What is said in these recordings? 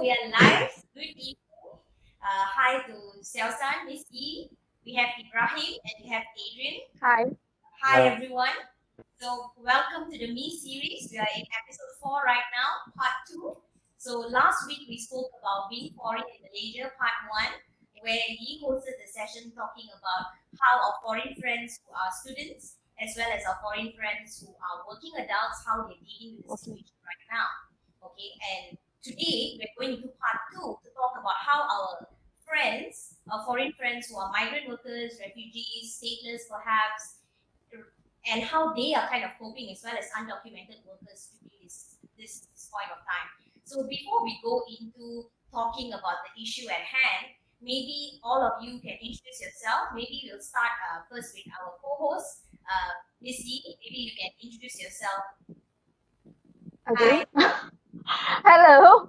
we are live. Good evening. Hi to Xiaosan, Miss E. We have Ibrahim and we have Adrian. Hi. Hi everyone. So welcome to the Me series. We are in episode 4 right now, part 2. So last week we spoke about being foreign in Malaysia, part 1, where he hosted the session talking about how our foreign friends who are students, as well as our foreign friends who are working adults, how they're dealing with the Okay. situation right now. Okay, and today we're going to part 2 to talk about how our friends, our foreign friends who are migrant workers, refugees, stateless perhaps, and how they are kind of coping as well as undocumented workers during this point of time. So before we go into talking about the issue at hand, maybe all of you can introduce yourself. Maybe we'll start first with our co-host, Miss Yi. Maybe you can introduce yourself. Again. Hi. Hello.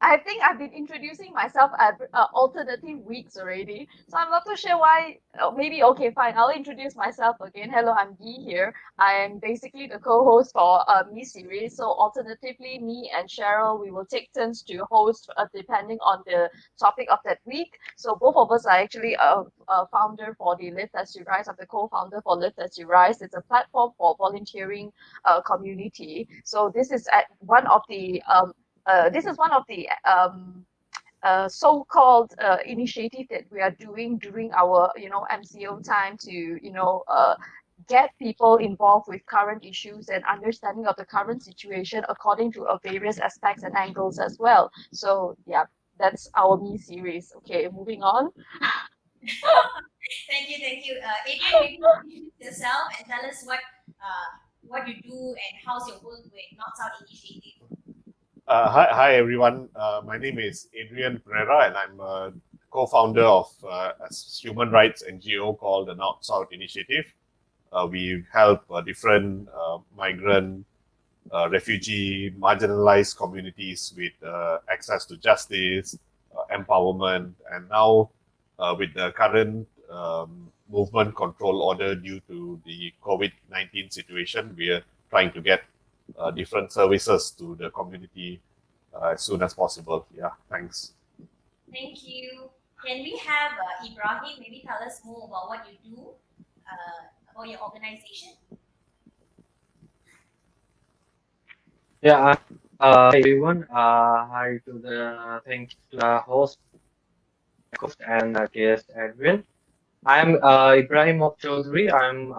I think I've been introducing myself at alternative weeks already, so I'm not too sure why. Maybe okay, fine. I'll introduce myself again. Hello, I'm Yi here. I am basically the co-host for Me series. So alternatively, me and Cheryl, we will take turns to host depending on the topic of that week. So both of us are actually a founder for the Live As You Rise. I'm the co-founder for Live As You Rise. It's a platform for volunteering community. So this is one of the so-called initiative that we are doing during our MCO time to get people involved with current issues and understanding of the current situation according to various aspects and angles as well. So yeah, that's our Me series. Okay, moving on. Thank you, thank you. Adrian, maybe introduce yourself and tell us what you do and how's your work with North South Initiative. Hi everyone. My name is Adrian Pereira, and I'm a co-founder of a human rights NGO called the North South Initiative. We help different migrant, refugee, marginalized communities with access to justice, empowerment, and now with the current movement control order due to the COVID-19 situation, we are trying to get different services to the community as soon as possible. Yeah, thanks. Thank you. Can we have Ibrahim maybe tell us more about what you do, about your organization? Yeah, hi everyone. Hi to the thanks to the host and guest Adrian. I'm Ibrahim of Choudhury. I'm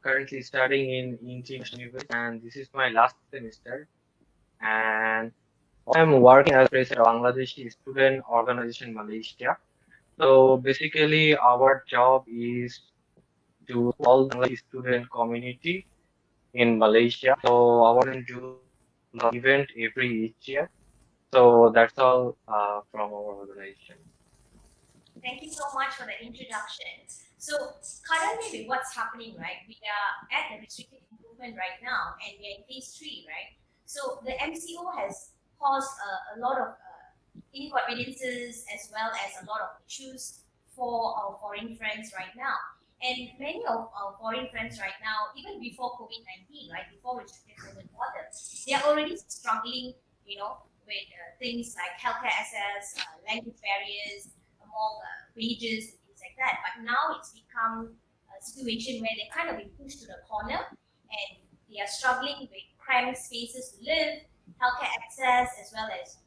currently studying in International University, and this is my last semester. And I'm working as president of Bangladeshi Student Organization Malaysia. So basically, our job is to all the Bangladeshi student community in Malaysia. So our do event every each year. So that's all from our organization. Thank you so much for the introduction. So currently with what's happening, right? We are at the restricted improvement right now and we are in phase 3, right? So the MCO has caused a lot of inconveniences as well as a lot of issues for our foreign friends right now. And many of our foreign friends right now, even before COVID-19, right, before restricted movement order, they are already struggling, with things like healthcare access, language barriers, among wages and things like that. But now it's become a situation where they're kind of been pushed to the corner and they are struggling with cramped spaces to live, healthcare access, as well as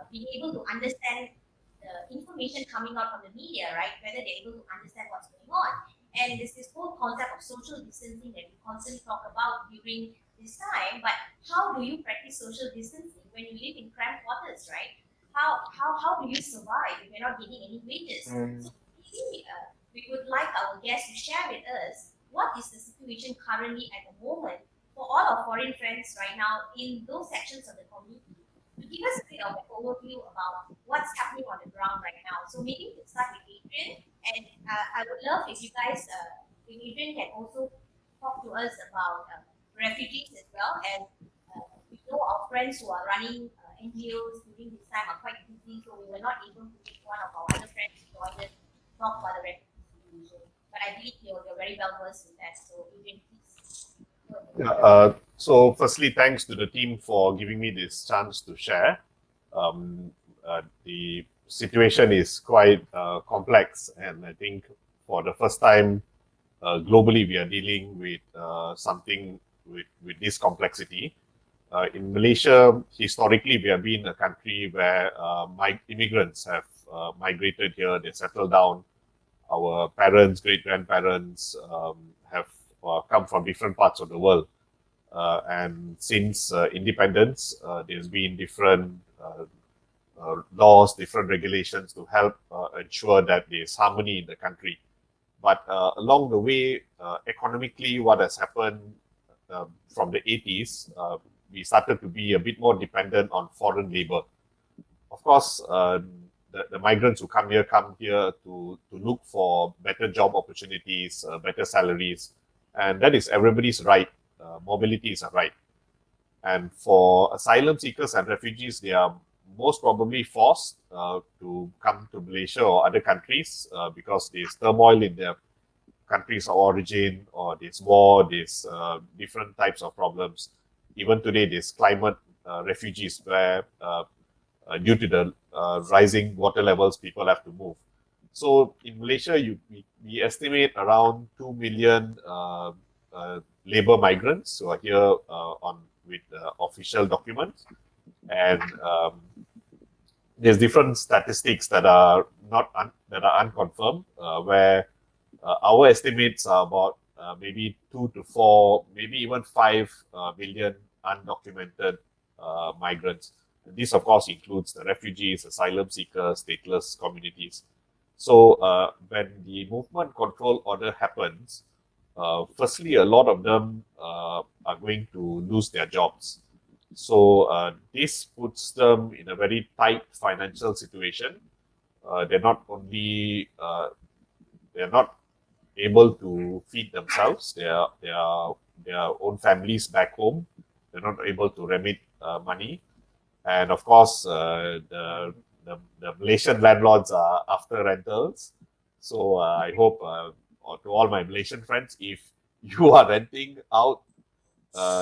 being able to understand the information coming out from the media, right? Whether they're able to understand what's going on. And there's this whole concept of social distancing that we constantly talk about during this time. But how do you practice social distancing when you live in cramped quarters, right? How do you survive if you're not getting any wages? So maybe we would like our guests to share with us what is the situation currently at the moment for all our foreign friends right now in those sections of the community to give us a bit of an overview about what's happening on the ground right now. So maybe we'll start with Adrian, and I would love if you guys, if Adrian can also talk to us about refugees as well, and we know our friends who are running NGOs during this time are quite busy, so we were not able to get one of our other friends to join us to talk about the refugee situation. But I believe you're very well versed in that, so Adrian, please. So firstly, thanks to the team for giving me this chance to share. the situation is quite complex, and I think for the first time globally we are dealing with something with this complexity. In Malaysia, historically, we have been a country where immigrants have migrated here, they settled down. Our parents, great-grandparents have come from different parts of the world. And since independence, there's been different laws, different regulations to help ensure that there's harmony in the country. But along the way, economically, what has happened from the 80s, we started to be a bit more dependent on foreign labor. Of course, the migrants who come here to look for better job opportunities, better salaries, and that is everybody's right. Mobility is a right. And for asylum seekers and refugees, they are most probably forced to come to Malaysia or other countries because there's turmoil in their countries of origin, or there's war, there's different types of problems. Even today, there's climate refugees where due to the rising water levels, people have to move. So in Malaysia, we estimate around 2 million labor migrants who are here with official documents, and there's different statistics that are unconfirmed, where our estimates are about maybe 2 to 4, maybe even 5 million undocumented migrants. This, of course, includes the refugees, asylum seekers, stateless communities. So when the movement control order happens, firstly, a lot of them are going to lose their jobs. So this puts them in a very tight financial situation. They're not only they're not able to feed themselves, their own families back home. They're not able to remit money, and of course, the Malaysian landlords are after rentals. So I hope to all my Malaysian friends, if you are renting out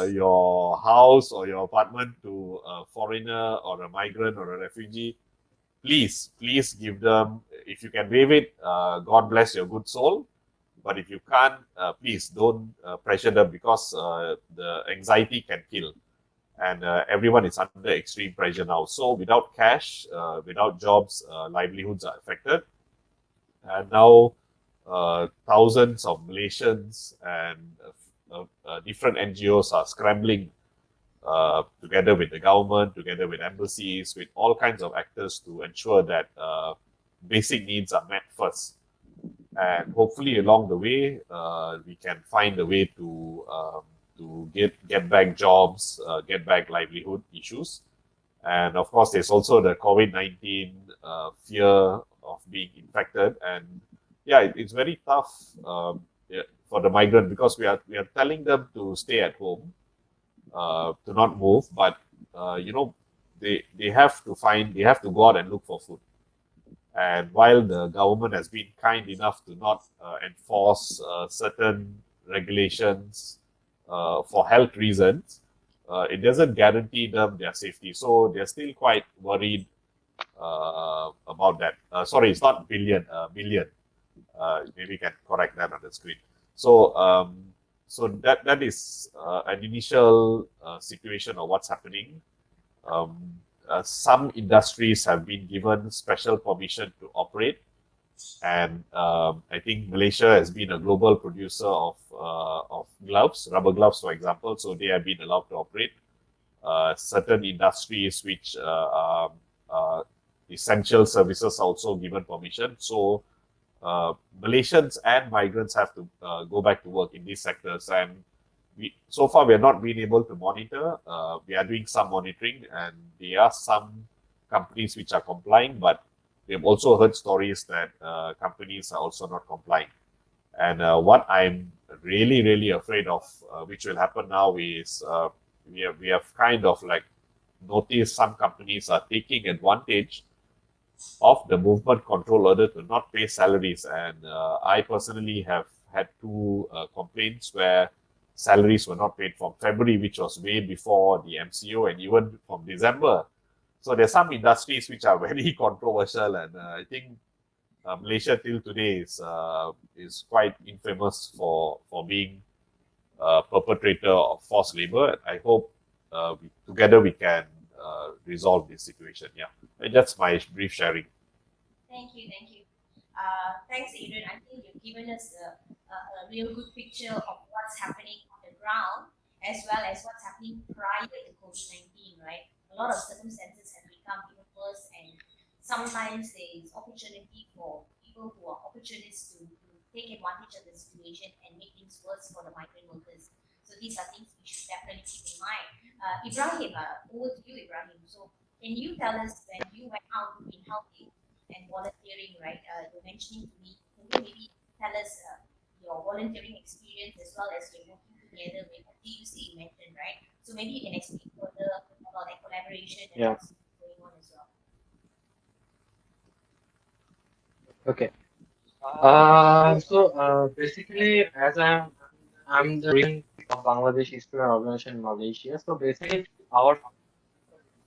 your house or your apartment to a foreigner or a migrant or a refugee, please give them, if you can waive it, God bless your good soul. But if you can't, please don't pressure them, because the anxiety can kill. And everyone is under extreme pressure now. So without cash, without jobs, livelihoods are affected. And now thousands of Malaysians and different NGOs are scrambling together with the government, together with embassies, with all kinds of actors to ensure that basic needs are met first. And hopefully along the way, we can find a way to get back jobs, get back livelihood issues. And of course, there's also the COVID-19 fear of being infected. And yeah, it's very tough for the migrant, because we are telling them to stay at home, to not move, but they have to go out and look for food. And while the government has been kind enough to not enforce certain regulations for health reasons, it doesn't guarantee them their safety. So they're still quite worried about that. Sorry, it's not billion, million. Maybe you can correct that on the screen. So so that is an initial situation of what's happening. Some industries have been given special permission to operate, and I think Malaysia has been a global producer of gloves, rubber gloves, for example. So they have been allowed to operate. Certain industries which are essential services are also given permission. So Malaysians and migrants have to go back to work in these sectors, and so far we have not been able to monitor. We are doing some monitoring, and there are some companies which are complying, but we have also heard stories that companies are also not complying. And what I'm really afraid of, which will happen now, is we have kind of like noticed some companies are taking advantage of the movement control order to not pay salaries. And I personally have had 2 complaints where salaries were not paid from February, which was way before the MCO, and even from December. So there's some industries which are very controversial, and I think Malaysia till today is quite infamous for being a perpetrator of forced labor. I hope together we can resolve this situation. Yeah, and that's my brief sharing. Thank you, thank you. Thanks, Adrian. I think you've given us a real good picture of what's happening on the ground as well as what's happening prior to COVID-19, right? A lot of circumstances have become even worse, and sometimes there is opportunity for people who are opportunists to take advantage of the situation and make things worse for the migrant workers. So these are things we should definitely keep in mind. Ibrahim, over to you, Ibrahim. So can you tell us when you went out in helping and volunteering, right? You're mentioning to me. Can you maybe tell us your volunteering experience as well as you're working together with TUC you mentioned, right? So maybe you can explain further about that collaboration and Yeah. what's going on as well. Okay. Basically, as I'm the president of Bangladesh Student Organization in Malaysia. So basically, our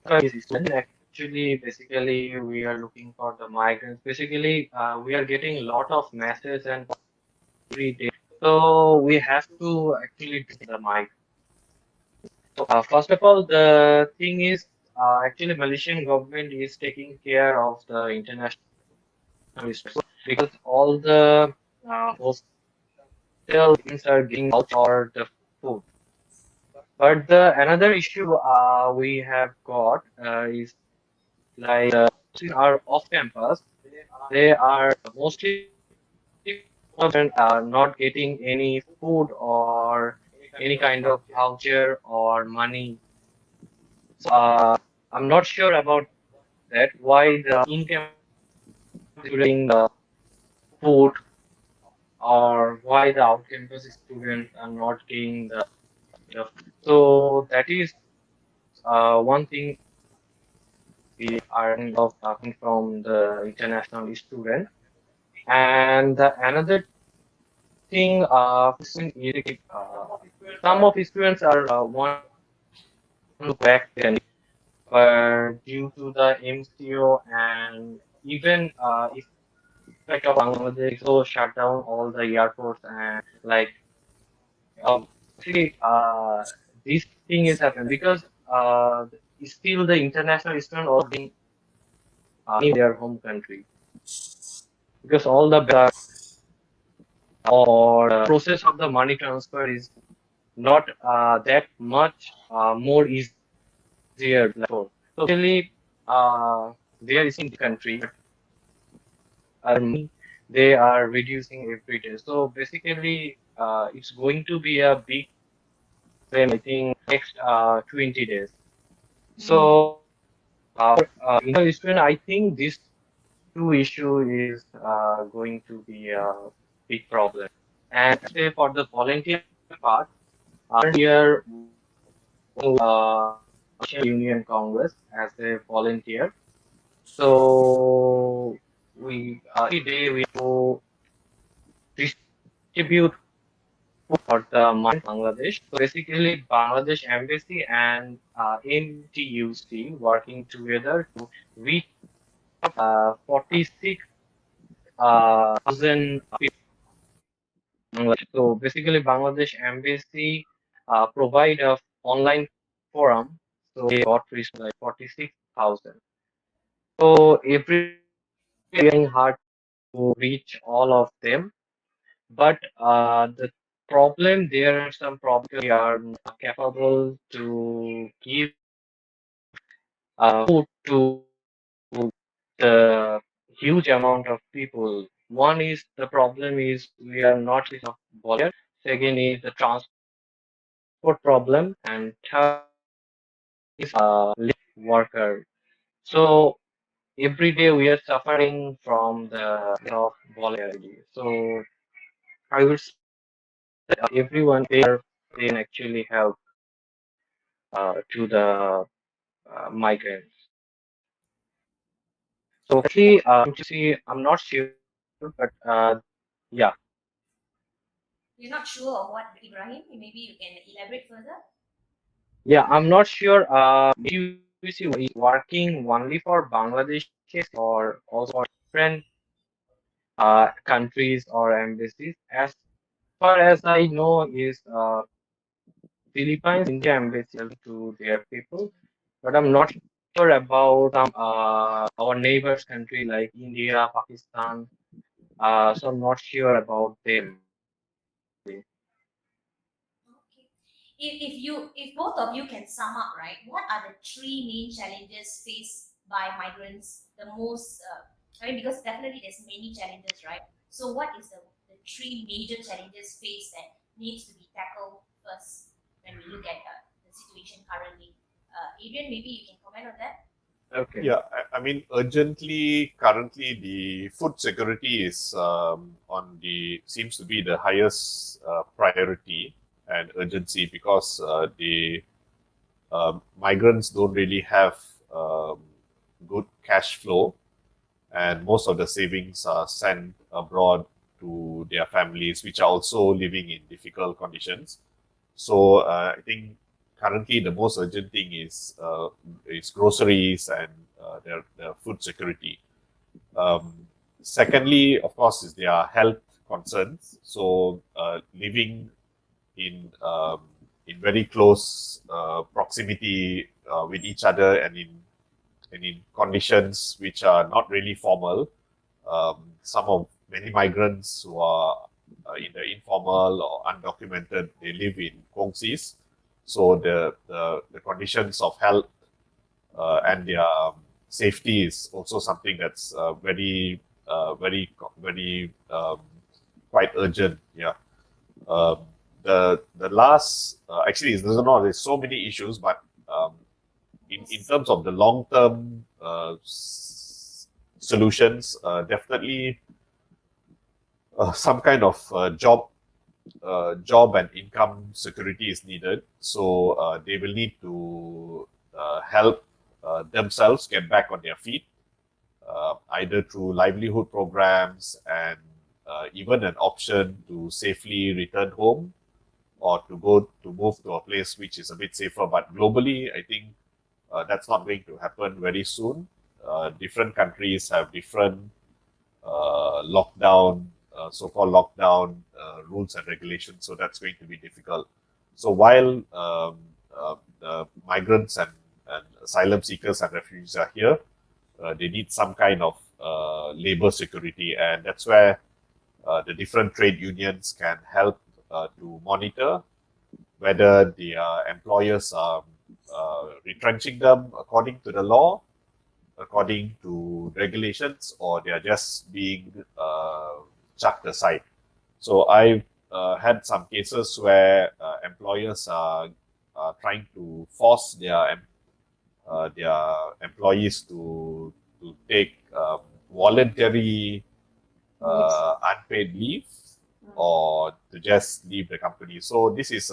focus is student. Actually, basically, we are looking for the migrants. Basically, we are getting a lot of messages and every day. So we have to actually do the migrants. First of all, the thing is, actually, Malaysian government is taking care of the international students because all the hostel things are getting out or the food. But the another issue we have got is like are off campus. They are mostly not getting any food or any kind of voucher or money. So I'm not sure about that. Why the in-campus getting the food or why the out-campus students are not getting the so that is one thing we are of talking from the international student. And the another thing, some of the students are want to back then, but due to the MCO and even effect of Bangladesh, so shut down all the airports and like see this thing is happening because still the international student all being in their home country because all the or process of the money transfer is not that much more easier before. So really, there is in the country, they are reducing every day. So basically, it's going to be a big trend, I think, next 20 days. So, student, I think this two issue is going to be a big problem. And say for the volunteer part, here Union Congress as a volunteer. So we every day we go distribute food for the Bangladesh. So basically, Bangladesh Embassy and NTUC working together to reach 46 thousand people. So basically, Bangladesh Embassy provide a online forum. So they got reached like 46,000. So every day hard to reach all of them. But the problem, there are some problems we are not capable to give food to the huge amount of people. One is the problem is we are not enough volunteer. Second is the transport problem, and third is worker. So every day we are suffering from the of voluntarily. So I would say everyone there they can actually help to the migrants. So actually, to see, I'm not sure, but yeah, You're not sure of what, Ibrahim? Maybe you can elaborate further. yeah, I'm not sure. is working only for Bangladeshis or also for different countries or embassies. As far as I know, is Philippines, India embassy to their people, but I'm not sure about our neighbors country like India, Pakistan. So I'm not sure about them actually. Okay. If both of you can sum up, right, what are the three main challenges faced by migrants the most? I mean, because definitely there's many challenges, right? So what is the three major challenges faced that needs to be tackled first when we look at the situation currently? Adrian, maybe you can comment on that. Okay. Yeah, I mean, urgently, currently, the food security is seems to be the highest priority and urgency because the migrants don't really have um, good cash flow, and most of the savings are sent abroad to their families, which are also living in difficult conditions. So I think currently the most urgent thing is groceries and their food security. Um, Secondly, of course, is their health concerns. So living in very close proximity with each other and in conditions which are not really formal. Some of many migrants who are in the informal or undocumented, they live in kongsis. So the conditions of health and their safety is also something that's very quite urgent. Yeah. Um, the last actually there's so many issues, but in terms of the long term solutions, definitely some kind of job and income security is needed. So they will need to help themselves get back on their feet, either through livelihood programs and even an option to safely return home or to move to a place which is a bit safer. But globally, I think that's not going to happen very soon. Different countries have different lockdown, so-called lockdown rules and regulations. So that's going to be difficult. So while the migrants and asylum seekers and refugees are here, they need some kind of labor security, and that's where the different trade unions can help to monitor whether the employers are retrenching them according to the law, according to regulations, or they are just being chucked aside. So I've had some cases where employers are trying to force their employees to take voluntary unpaid leave or to just leave the company. So this is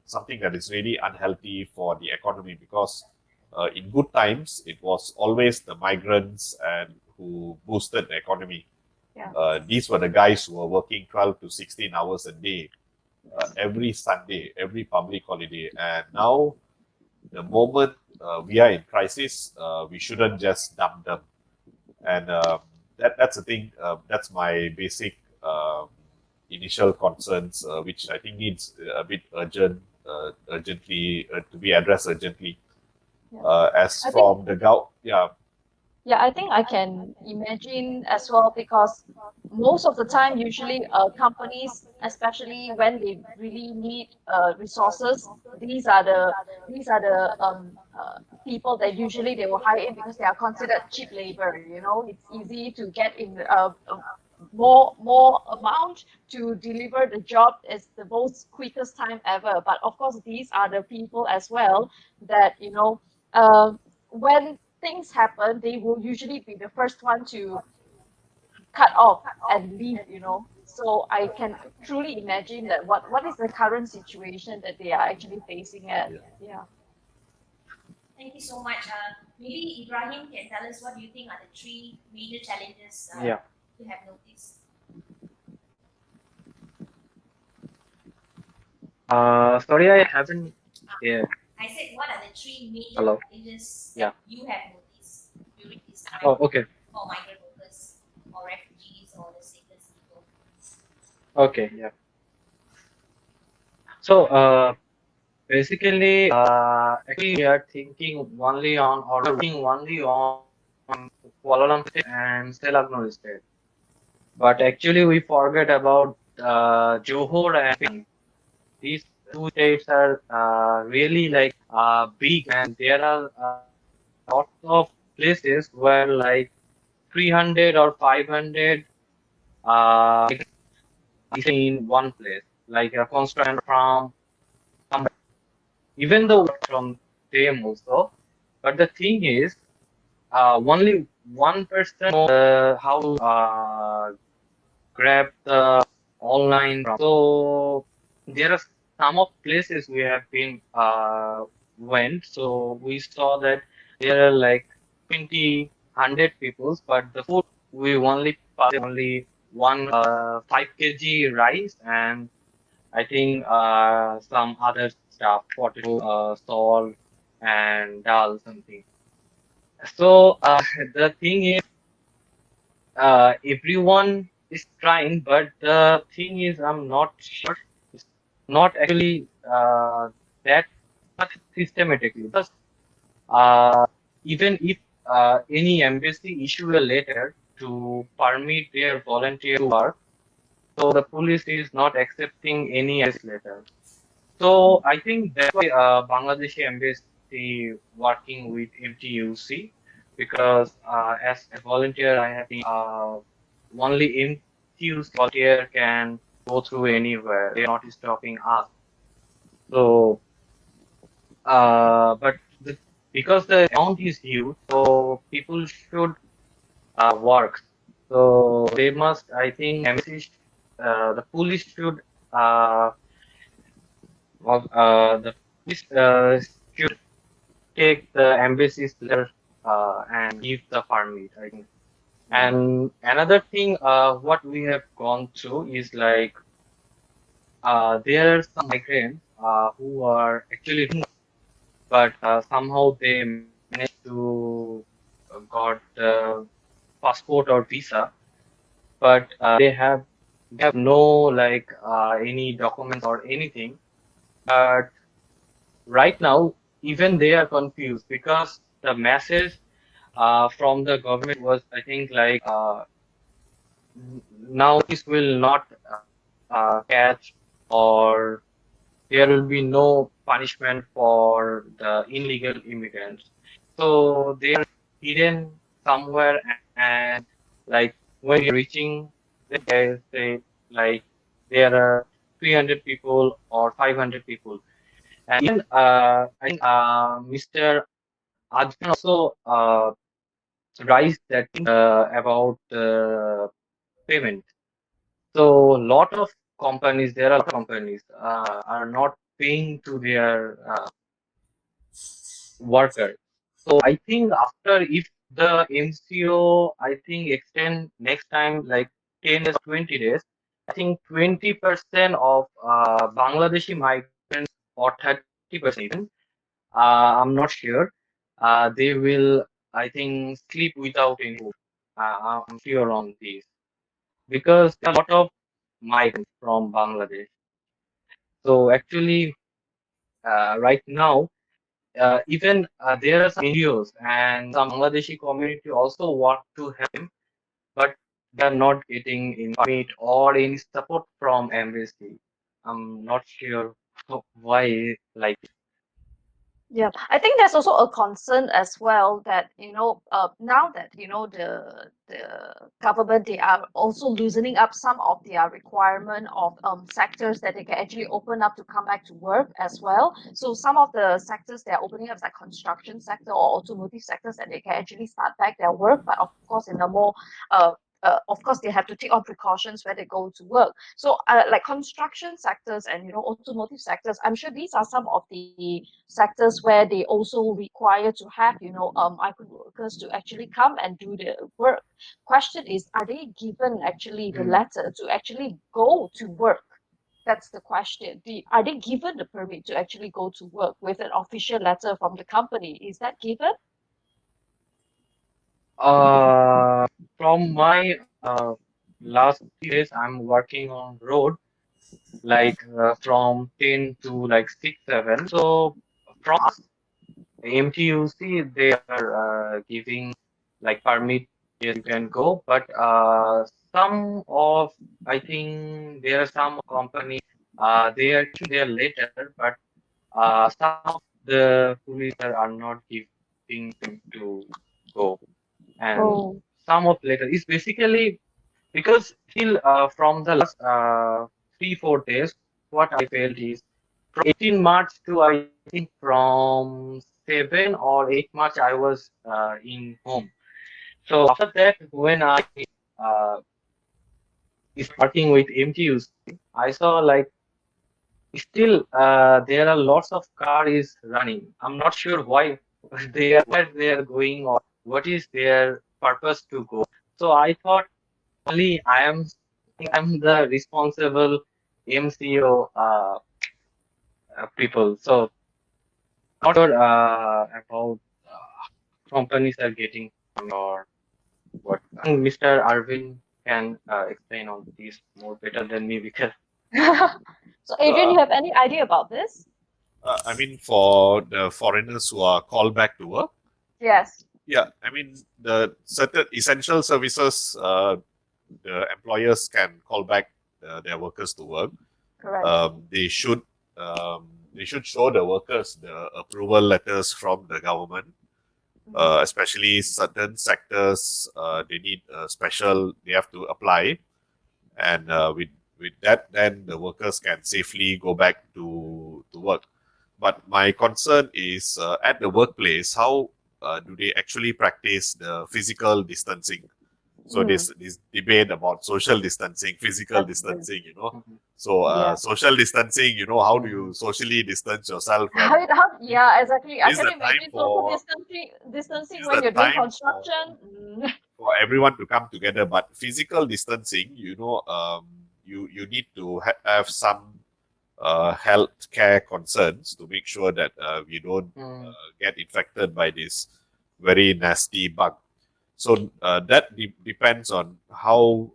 something that is really unhealthy for the economy because in good times it was always the migrants and who boosted the economy. Yeah. These were the guys who were working 12 to 16 hours a day every Sunday, every public holiday. And now, the moment we are in crisis, we shouldn't just dump them. And that's the thing. That's my basic initial concerns, which I think needs a bit urgently to be addressed urgently. Yeah. As I think from the yeah, Yeah, I think I can imagine as well because most of the time, usually companies, especially when they really need resources, these are the people that usually they will hire in because they are considered cheap labor. It's easy to get in more amount to deliver the job is the most quickest time ever. But of course, these are the people as well that when things happen, they will usually be the first one to cut off and leave. So I can truly imagine that what is the current situation that they are actually facing at. yeah. Yeah. Thank you so much. Maybe Ibrahim can tell us what do you think are the three major challenges Yeah. you have noticed. Sorry, I haven't. Yeah. I said, what are the three major Hello. challenges Yeah. that you have noticed during this time Oh, okay. for migrant workers or refugees or the stateless people? Okay. Yeah. So, basically, actually, we are thinking only on or working only on Kuala Lumpur State and Selangor State. But actually, we forget about Johor and Penang. These two states are really like big, and there are lots of places where like 300 or 500 in one place, like a construction from even though from them also. But the thing is, only one person knows how to grab the online. So there are some of places we have been went. So we saw that there are like 20, 100 people, but the food we only pass only one 5 kg rice and I think some other stuff, potato, salt, and dal something. So the thing is, everyone is trying, but the thing is, I'm not sure. It's not actually that much systematically. Because even if any embassy issue a letter to permit their volunteer to work, so the police is not accepting any letter. So I think that's why Bangladeshi embassy working with MTUC because as a volunteer I have been only MTUC volunteer can go through anywhere. They're not stopping us. So but because the amount is huge, so people should work. So they must. I think embassy, the police should uh, the police should take the embassy's letter and give the permit, I think. And another thing, what we have gone through is like there are some migrants who are actually but somehow they managed to got passport or visa, but they have no like any documents or anything. But right now, even they are confused because the message from the government was, I think, like now this will not catch or there will be no punishment for the illegal immigrants. So they are hidden somewhere and like when you're reaching they say like there are 300 people or 500 people. And even I think Mr. Adrian also raised that about payment. So a lot of companies, there are companies are not paying to their workers. So I think after if the MCO I think extend next time like 10 days, 20 days, I think 20% of Bangladeshi migrants or 30% even, I'm not sure, they will I think sleep without any food. I'm sure on this because there are a lot of migrants from Bangladesh. So actually, right now, even there are some NGOs and some Bangladeshi community also want to help them, but they are not getting any permit or any support from embassy. I'm not sure why like Yeah, I think there's also a concern as well that now that the government, they are also loosening up some of their requirement of sectors that they can actually open up to come back to work as well. So some of the sectors they are opening up like construction sector or automotive sectors that they can actually start back their work, but of course in a more of course they have to take on precautions where they go to work. So like construction sectors and automotive sectors, I'm sure these are some of the sectors where they also require to have migrant workers to actually come and do the work. Question is, are they given actually the mm, letter to actually go to work? That's the question. Are they given the permit to actually go to work with an official letter from the company? Is that given? Uh, from my last 3 days, I'm working on road like from 10 to like 6, 7. So from us, MTUC, they are giving like permit, yes, you can go. But some of, I think there are some companies, they are issuing their letter, but some of the police are not giving them to go. And Oh, some of letter is basically because still from the last 3, 4 days, what I felt is from 18 March to I think from 7 or 8 March I was in home. So after that, when I uh, is working with MTUC, I saw like still there are lots of car is running. I'm not sure why they are where they are going or what is their purpose to go. So I thought only I'm the responsible MCO people. So not sure about companies are getting or what. I think Mr. Arvin can explain on this more better than me because so Adrian, Uh, you have any idea about this? I mean, for the foreigners who are called back to work, Yes, yeah, I mean, the certain essential services, the employers can call back their workers to work. correct. They should they should show the workers the approval letters from the government, especially certain sectors. They need special. They have to apply, and with that, then the workers can safely go back to work. But my concern is at the workplace, how do they actually practice the physical distancing? So Mm, this debate about social distancing, physical that's true. distancing, you know. Mhm, So Yeah. social distancing, you know, how do mhm, you socially distance yourself How, when yeah, exactly. I this is can the time imagine social for distancing this is when the you're doing time construction. for everyone to come together. But physical distancing, you know, you need to have some health care concerns to make sure that we don't mhm, get infected by this very nasty bug. So that depends on how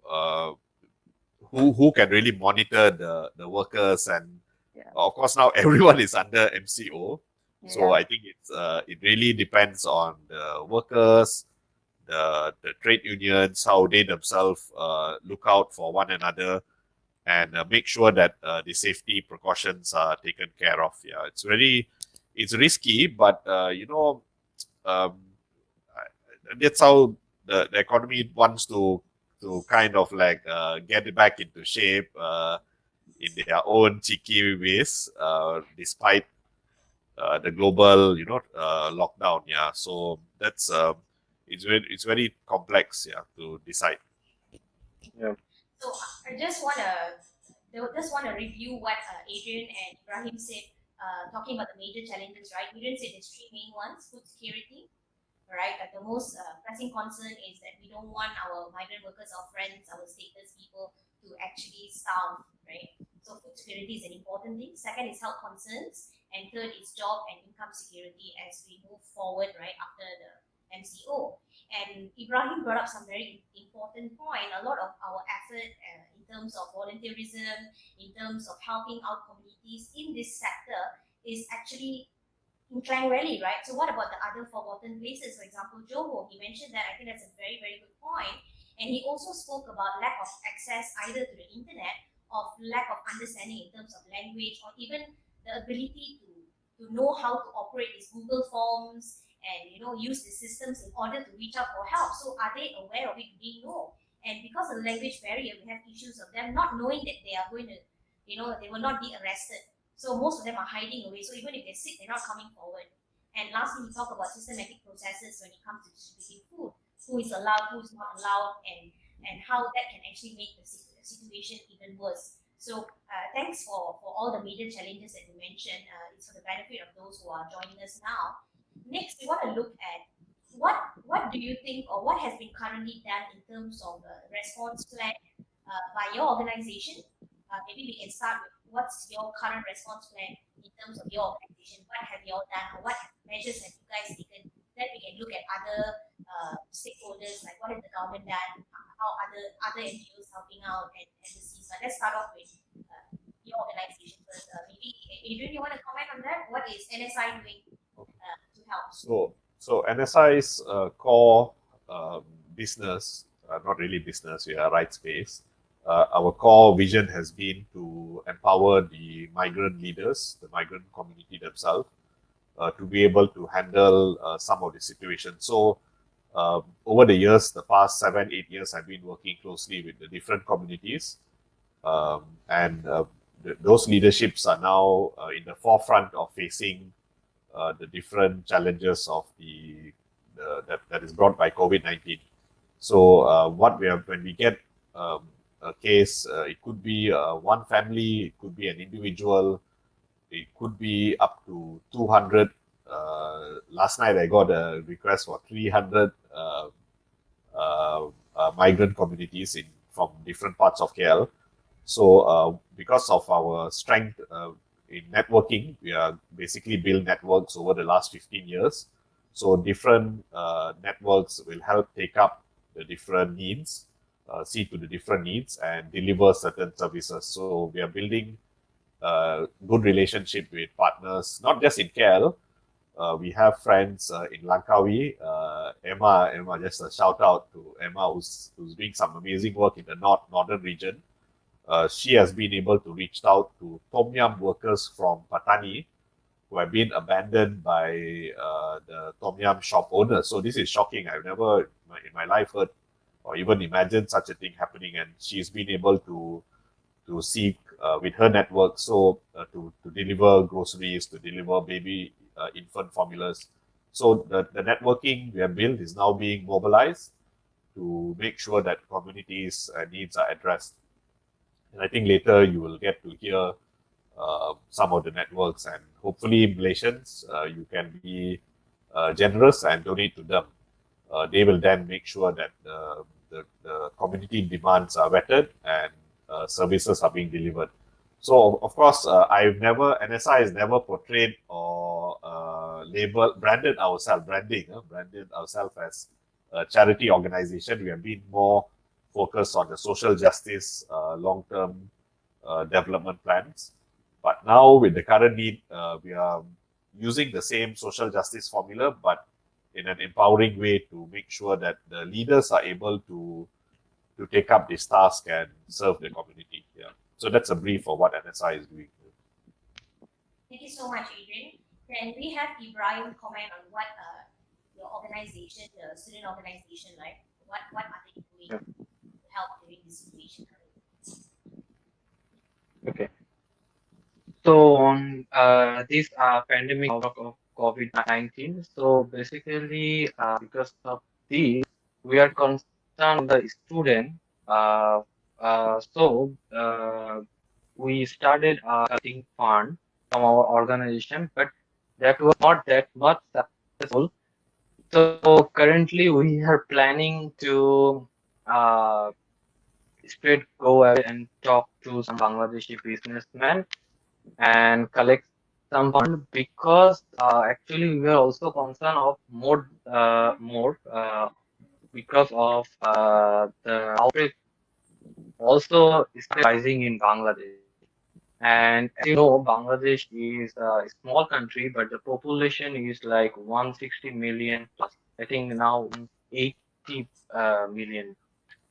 who can really monitor the workers, and Yeah, of course now everyone is under MCO. So yeah, I think it really depends on the workers, the trade unions, how they themselves look out for one another, and make sure that the safety precautions are taken care of. Yeah, it's risky, but um, that's how the economy wants to kind of like get it back into shape in their own cheeky ways, despite the global lockdown. Yeah, so that's it's very complex. Yeah, to decide. yeah, So I just want to review what Adrian and Ibrahim said, talking about the major challenges, right? Adrian said there's three main ones: food security, right? Like the most pressing concern is that we don't want our migrant workers, our friends, our stateless people to actually starve, right? So food security is an important thing. Second is health concerns, and third is job and income security as we move forward, right, after the MCO. And Ibrahim brought up some very important point. A lot of our effort in terms of volunteerism, in terms of helping out communities in this sector is actually in Klang Valley, right? So what about the other forgotten places? For example, Johor, he mentioned that. I think that's a very, very good point. And he also spoke about lack of access either to the internet or lack of understanding in terms of language or even the ability to know how to operate these Google Forms and use the systems in order to reach out for help. So are they aware of it? Do they know? And because of the language barrier, we have issues of them not knowing that they are going to, they will not be arrested, so most of them are hiding away. So even if they're sick, they're not coming forward. And lastly, we talk about systematic processes when it comes to distributing food. Who is allowed, who is not allowed, and how that can actually make the situation even worse. So thanks for all the major challenges that you mentioned. It's for the benefit of those who are joining us now. Next, we want to look at what do you think or what has been currently done in terms of response plan by your organization. Maybe we can start with what's your current response plan in terms of your organization? What have you all done, or what measures have you guys taken? Then we can look at other stakeholders, like what has the government done, how other NGOs helping out, and embassies. But let's start off with your organization first. Maybe Adrian, you want to comment on that? What is NSI doing to help? So NSI's core business, not really business, we are rights based. Our core vision has been to empower the migrant leaders, the migrant community themselves, to be able to handle some of the situations. So over the years, the past 7-8 years, I've been working closely with the different communities, and those leaderships are now in the forefront of facing the different challenges of that is brought by COVID-19. So when we get a case, it could be one family, it could be an individual, it could be up to 200. Last night I got a request for 300 migrant communities from different parts of KL. So because of our strength in networking, we are basically build networks over the last 15 years. So different networks will help take up the different needs, see to the different needs, and deliver certain services. So we are building good relationship with partners, not just in KL. We have friends in Langkawi. Emma, just a shout out to Emma, who's doing some amazing work in the northern region. She has been able to reach out to Tom Yum workers from Patani who have been abandoned by the Tom Yum shop owners. So this is shocking. I've never in my life heard or even imagined such a thing happening. And she's been able to seek with her network to deliver groceries, to deliver baby infant formulas. So the networking we have built is now being mobilized to make sure that communities' needs are addressed. And I think later you will get to hear some of the networks, and hopefully Malaysians, you can be generous and donate to them. They will then make sure that the community demands are vetted and services are being delivered. So of course, NSI has never portrayed or branded ourselves as a charity organization. We have been more focused on the social justice, long-term development plans. But now with the current need, we are using the same social justice formula, but in an empowering way to make sure that the leaders are able to take up this task and serve the community. Yeah. So that's a brief of what NSI is doing. Thank you so much, Adrian. Then we have Ibrahim comment on what your organization, the student organization, right? What are they doing to help during this situation? Okay. So on this pandemic of COVID-19, so basically because of this, we are concerned the student. So we started collecting fund from our organization, but that was not that much successful. So currently we are planning to go ahead and talk to some Bangladeshi businessmen and collect some fund, because actually we are also concerned of more because of the outbreak also is rising in Bangladesh. And as you know, Bangladesh is a small country, but the population is like 160 million plus. I think now 80 million.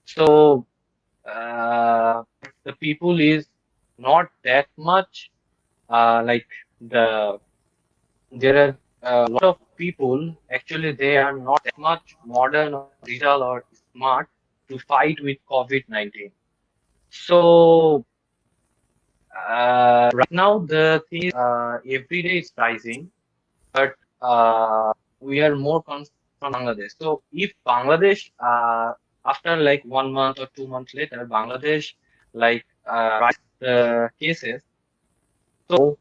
So the people is not that much. Like there are a lot of people, actually they are not that much modern or digital or smart to fight with COVID-19. So right now the thing is every day is rising, but we are more concerned from Bangladesh. So if Bangladesh after like 1 month or 2 months later, Bangladesh like rise the cases, so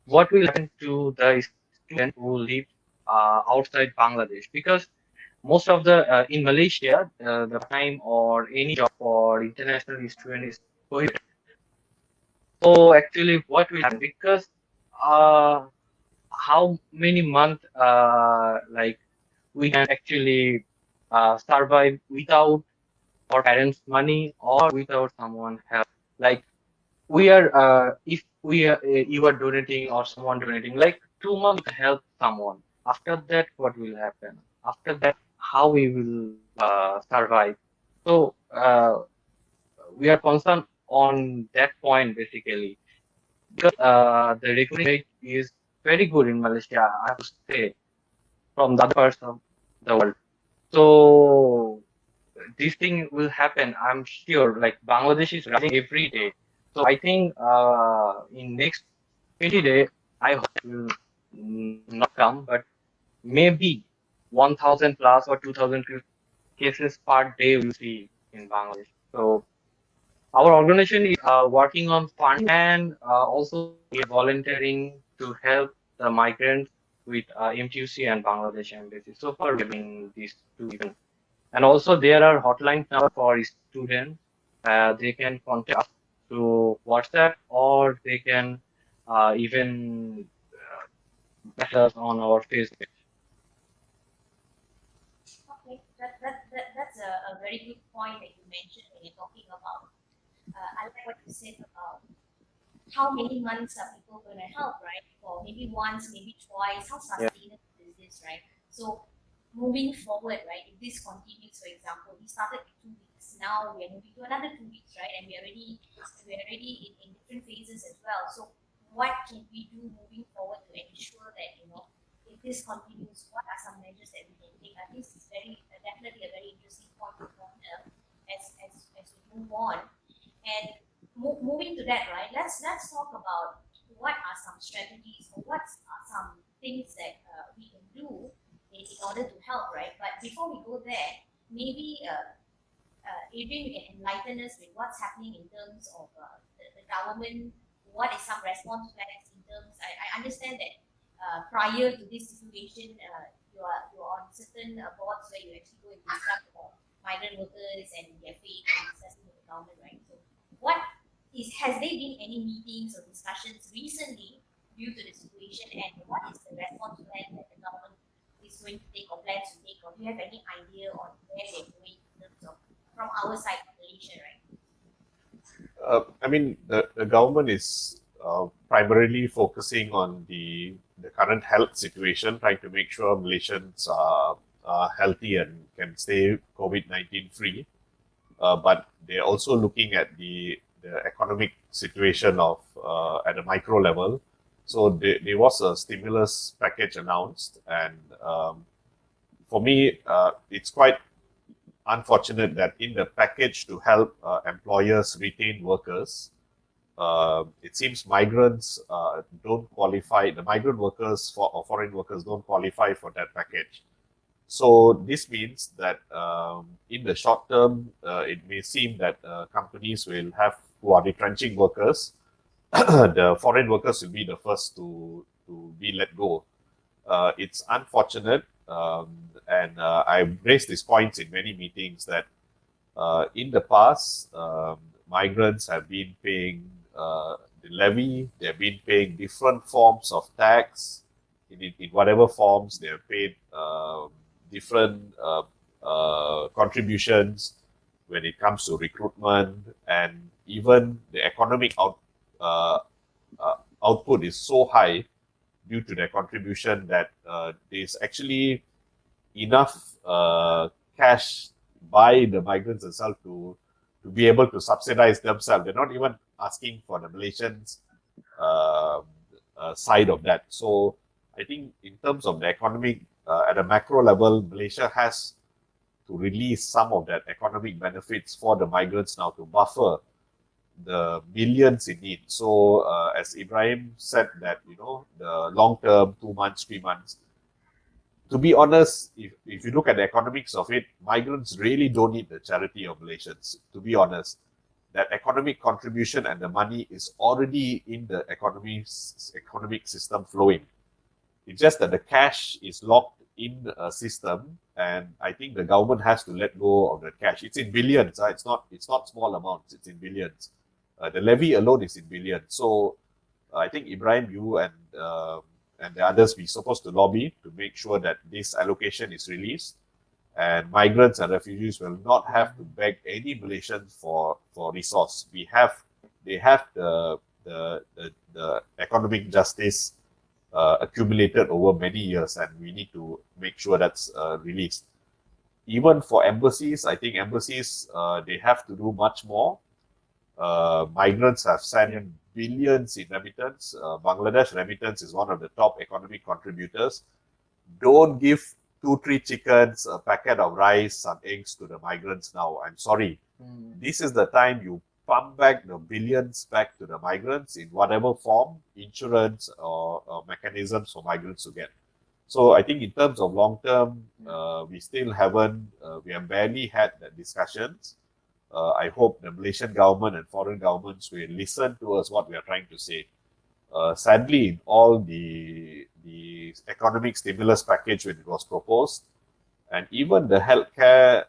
what will happen to the students who live outside Bangladesh? Because most of the in Malaysia, the time or any job for international student is prohibited. So actually, what will happen? Because uh, how many months like we can actually survive without our parents' money or without someone help? Like we are, if we are, you are donating or someone donating, like 2 months to help someone. After that, what will happen? After that, how we will survive? So we are concerned on that point basically because the recovery rate is very good in Malaysia, I have to say, from the other parts of the world. So this thing will happen, I'm sure. Like Bangladesh is rising every day. So I think in next 20 days, I hope it will not come, but maybe 1,000 plus or 2,000 cases per day we see in Bangladesh. So our organization is working on funding and also we are volunteering to help the migrants with MTUC and Bangladesh embassy. So far, we're doing these two events. And also there are hotline number for students. They can contact us through WhatsApp or they can even message us on our Facebook. Okay, that's a very good point that you mentioned when you're talking about. I like what you said about how many months are people going to help, right? Or maybe once, maybe twice. How Yeah. sustainable is this, right? So moving forward, right? If this continues, for example, we started with 2 weeks. Now we are moving to another 2 weeks, right? And we're already in different phases as well. So what can we do moving forward to ensure that if this continues, what are some measures that we can take? I think this is definitely a very interesting point to ponder as we move on. And moving to that, right? Let's talk about what are some strategies or what are some things that we can do in order to help, right? But before we go there, maybe Adrian, you can enlighten us with what's happening in terms of the government. What is some response plans in terms? I understand that prior to this situation, you're on certain boards where you actually go and discuss about migrant workers and their fate and discussing with the government, right? So, what has there been any meetings or discussions recently due to the situation, and what is the response plan that the government is going to take or plans to take, or do you have any idea on where they're going in terms of from our side of Malaysia, right? I mean, the government is primarily focusing on the current health situation, trying to make sure Malaysians are healthy and can stay COVID-19 free. But they're also looking at the economic situation of at a micro level. So there was a stimulus package announced, and for me, it's quite unfortunate that in the package to help employers retain workers, it seems migrants don't qualify. The migrant workers or foreign workers don't qualify for that package. So this means that in the short term, it may seem that companies will have who are retrenching workers. The foreign workers will be the first to be let go. It's unfortunate, and I've raised these points in many meetings that in the past, migrants have been paying the levy, they've been paying different forms of tax. In whatever forms, they've paid different contributions when it comes to recruitment, and even the economic output is so high due to their contribution that there's actually enough cash by the migrants themselves to be able to subsidize themselves. They're not even asking for the Malaysians side of that. So I think in terms of the economic, at a macro level, Malaysia has to release some of that economic benefits for the migrants now to buffer the millions in need. So as Ibrahim said that, the long term, 2 months, 3 months, to be honest, if you look at the economics of it, migrants really don't need the charity of Malaysians. To be honest, that economic contribution and the money is already in the economic system flowing. It's just that the cash is locked in a system, and I think the government has to let go of the cash. It's in billions. It's not small amounts. It's in billions. The levy alone is in billions. So I think Ibrahim, you and the others, we're supposed to lobby to make sure that this allocation is released, and migrants and refugees will not have to beg any Malaysians for resource. They have the economic justice accumulated over many years, and we need to make sure that's released. Even for embassies, I think embassies they have to do much more. Migrants have sent in billions in remittance. Bangladesh remittance is one of the top economic contributors. Don't give 2-3 chickens, a packet of rice, some eggs to the migrants now. I'm sorry. This is the time you pump back the billions back to the migrants in whatever form, insurance or mechanisms for migrants to get. So I think in terms of long term, we still haven't, we have barely had that discussions. I hope the Malaysian government and foreign governments will listen to us what we are trying to say. Sadly, in all the economic stimulus package when it was proposed, and even the healthcare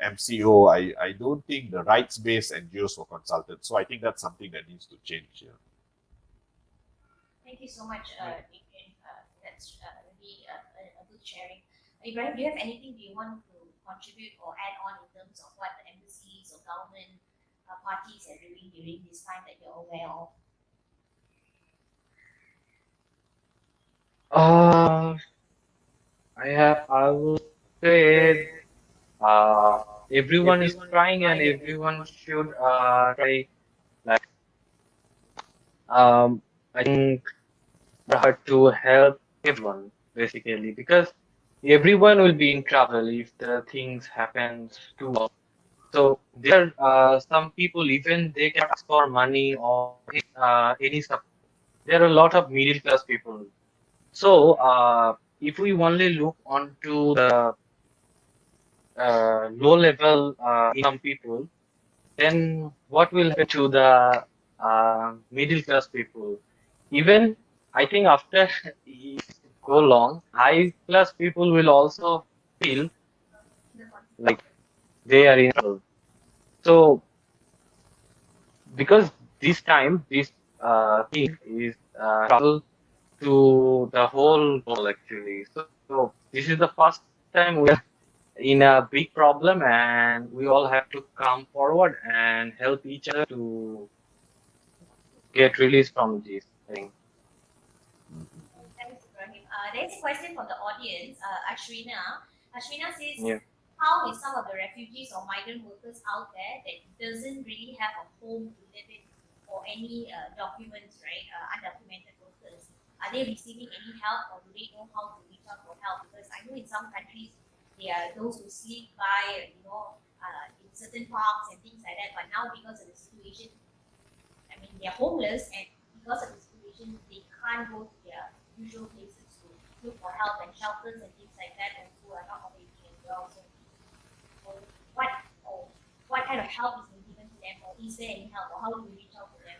MCO, I don't think the rights-based NGOs were consulted. So I think that's something that needs to change. Yeah. Thank you so much, Adrian. That's really a good sharing. Ibrahim, do you have anything you want to contribute or add on in terms of what the embassies or government parties are doing during this time that you're aware of? I will say everyone is trying and everyone should try. Like I think to help everyone basically, because everyone will be in trouble if the things happens to us. So there are some people, even they can ask for money or any support. There are a lot of middle class people. So if we only look onto the low level income people, then what will happen to the middle class people? Even I think after go long, high class people will also feel like they are in trouble. So because this time this thing is trouble to the whole world actually. So this is the first time we are in a big problem, and we all have to come forward and help each other to get released from this thing. Thanks, Ibrahim. There's a question from the audience, Ashrina. Ashrina says, Yeah. how is some of the refugees or migrant workers out there that doesn't really have a home to live in or any documents, right? Undocumented workers. Are they receiving any help or do they know how to reach out for help? Because I know in some countries, there are those who sleep by, in certain parks and things like that. But now because of the situation, I mean, they're homeless and because of the situation, they can't go to their usual places to look for help, and shelters and things like that also are not operating as well. So what kind of help is being given to them, or is there any help, or how do we reach out to them?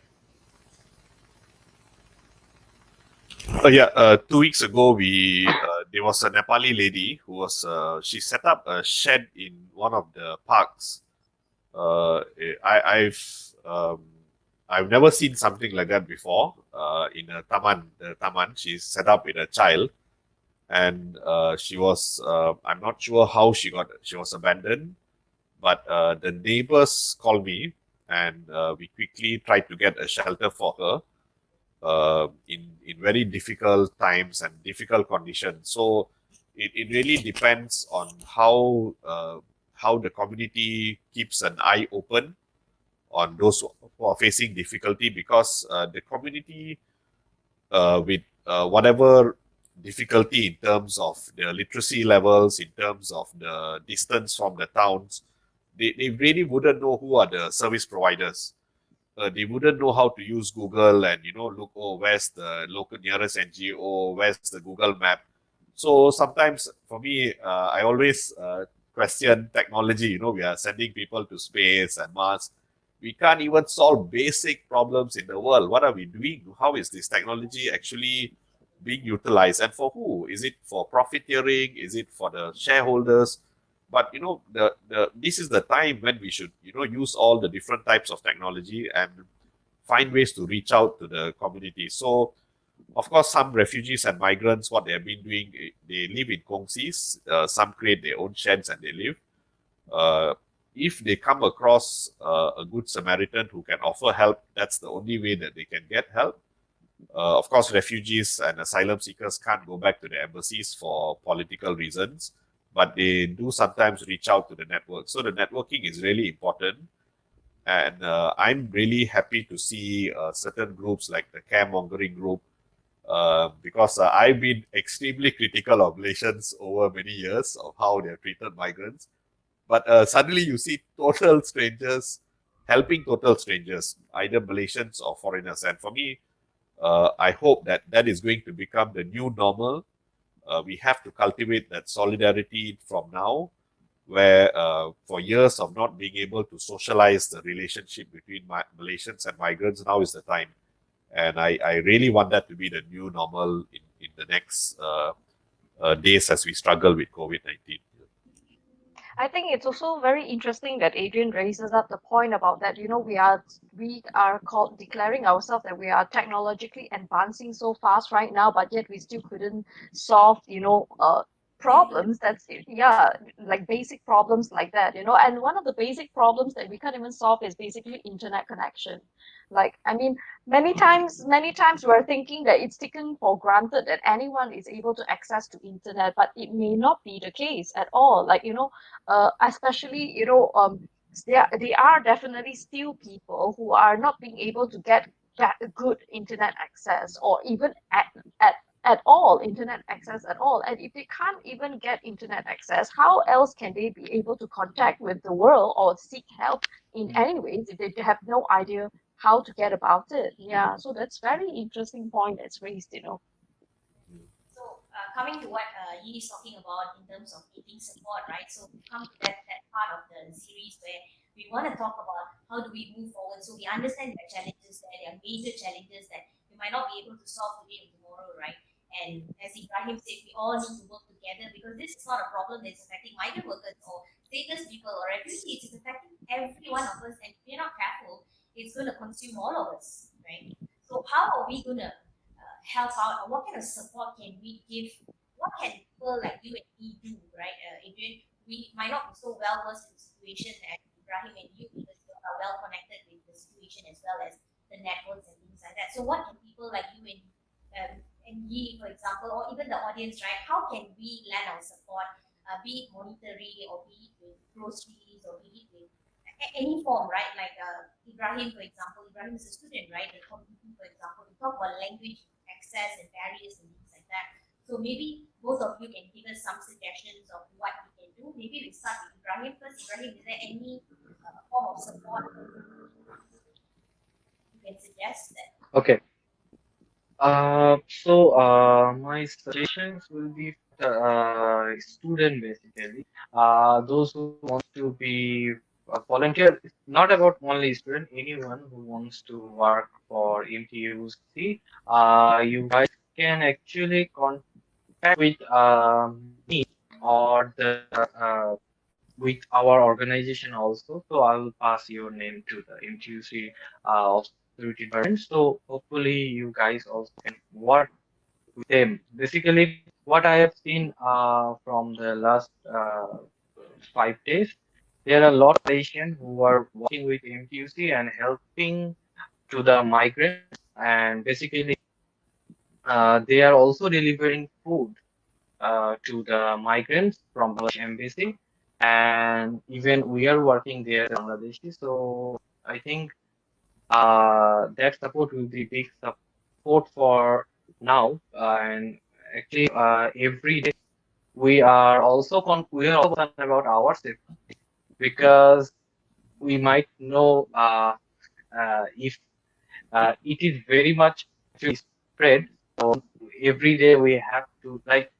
Yeah, 2 weeks ago, there was a Nepali lady who was she set up a shed in one of the parks. I've never seen something like that before. In a the taman, she set up with a child, and she was I'm not sure how she was abandoned, but the neighbors called me, and we quickly tried to get a shelter for her. In very difficult times and difficult conditions. So it really depends on how the community keeps an eye open on those who are facing difficulty, because the community with whatever difficulty in terms of the literacy levels, in terms of the distance from the towns, they really wouldn't know who are the service providers. They wouldn't know how to use Google and look, oh, where's the local nearest NGO, where's the Google map. So sometimes for me, I always question technology. We are sending people to space and Mars. We can't even solve basic problems in the world. What are we doing? How is this technology actually being utilized, and for who? Is it for profiteering? Is it for the shareholders? But this is the time when we should use all the different types of technology and find ways to reach out to the community. So of course, some refugees and migrants, what they have been doing, they live in kongsis. Some create their own sheds and they live. If they come across a good Samaritan who can offer help, that's the only way that they can get help. Of course, refugees and asylum seekers can't go back to the embassies for political reasons, but they do sometimes reach out to the network. So the networking is really important. And I'm really happy to see certain groups like the caremongering group, because I've been extremely critical of Malaysians over many years of how they're treated migrants. But suddenly you see total strangers helping total strangers, either Malaysians or foreigners. And for me, I hope that that is going to become the new normal. We have to cultivate that solidarity from now, where for years of not being able to socialize the relationship between Malaysians and migrants, now is the time. And I really want that to be the new normal in the next days as we struggle with COVID-19. I think it's also very interesting that Adrian raises up the point about that, we are called declaring ourselves that we are technologically advancing so fast right now, but yet we still couldn't solve, problems that's, yeah, like basic problems like that, and one of the basic problems that we can't even solve is basically internet connection. Like, I mean, many times we're thinking that it's taken for granted that anyone is able to access to internet, but it may not be the case at all. Like, especially, they are definitely still people who are not being able to get that good internet access, or even at all internet access at all. And if they can't even get internet access, how else can they be able to contact with the world or seek help in any ways if they have no idea how to get about it? Yeah, so that's very interesting point that's raised. So coming to what Yi is talking about in terms of getting support, right? So we come to that part of the series where we want to talk about how do we move forward. So we understand there are challenges there are major challenges that we might not be able to solve today or tomorrow, right? And as Ibrahim said, we all need to work together because this is not a problem that's affecting migrant workers or stateless people or refugees. It's affecting every one of us, and if we're not careful, it's going to consume all of us, right? So how are we going to help out, or what kind of support can we give? What can people like you and me do, right? Adrian, we might not be so well versed in the situation as Ibrahim and you because you are well connected with the situation as well as the networks and things like that. So what can people like you and Yi, for example, or even the audience, right? How can we lend our support, be it monetary or be it with groceries or be it with any form, right? Like Ibrahim, for example, Ibrahim is a student, right? The community, for example, we talk about language access and barriers and things like that. So maybe both of you can give us some suggestions of what we can do. Maybe we start with Ibrahim first. Ibrahim, is there any form of support you can suggest? Okay. My suggestions will be student basically. Those who want to be a volunteer, it's not about only student, anyone who wants to work for MTUC. You guys can actually contact with me or the with our organization also. So I will pass your name to the MTUC authority department. So hopefully you guys also can work with them. Basically, what I have seen from the last 5 days, there are a lot of Asians who are working with MTUC and helping to the migrants, and basically they are also delivering food to the migrants from Bangladesh embassy, and even we are working there in Bangladeshi. So I think that support will be big support for now, and actually every day we are also concerned about our safety because we might know if it is very much to spread. So every day we have to like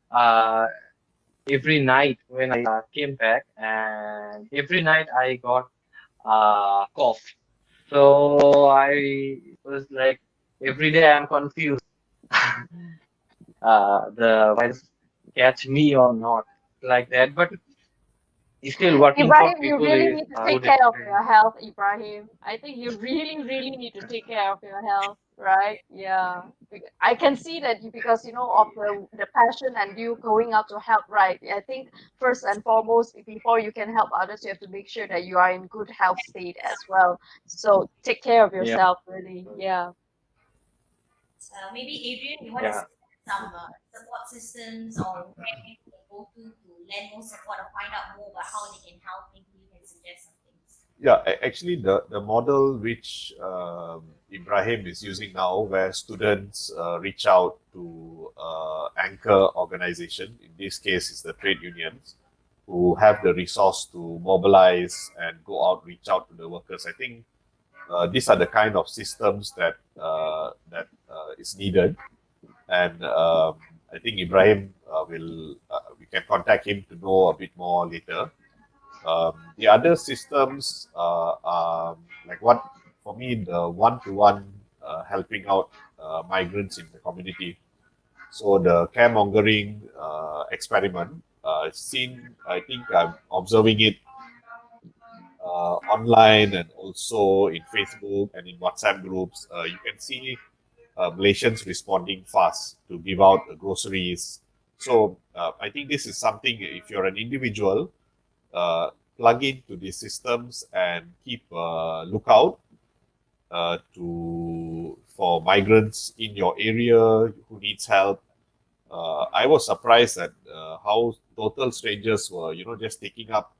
every night when I came back, and every night I got cough. So I was like, every day I'm confused. The virus catch me or not, like that. But still working for Ibrahim, you people really is need to good take care of experience. your health, Ibrahim. I think you really, really need to take care of your health, right? Yeah. I can see that you, because you know of the passion and you going out to help, right? I think first and foremost, before you can help others, you have to make sure that you are in good health state as well. So take care of Yeah, yourself, really. Yeah. Maybe Adrian, you want to yeah. suggest some support systems or where people can go to lend more support or find out more about how they can help. Maybe you can suggest some things. Yeah, actually, the model which Ibrahim is using now, where students reach out to anchor organization, in this case, is the trade unions, who have the resource to mobilize and go out, reach out to the workers. I think these are the kind of systems that is needed, and I think Ibrahim will we can contact him to know a bit more later. The other systems are like what for me the one-to-one helping out migrants in the community. So the caremongering experiment, it's seen. I think I'm observing it online and also in Facebook and in WhatsApp groups. You can see Malaysians responding fast to give out groceries. So I think this is something. If you're an individual, uh, plug into these systems and keep lookout to for migrants in your area who needs help. I was surprised at how total strangers were, just taking up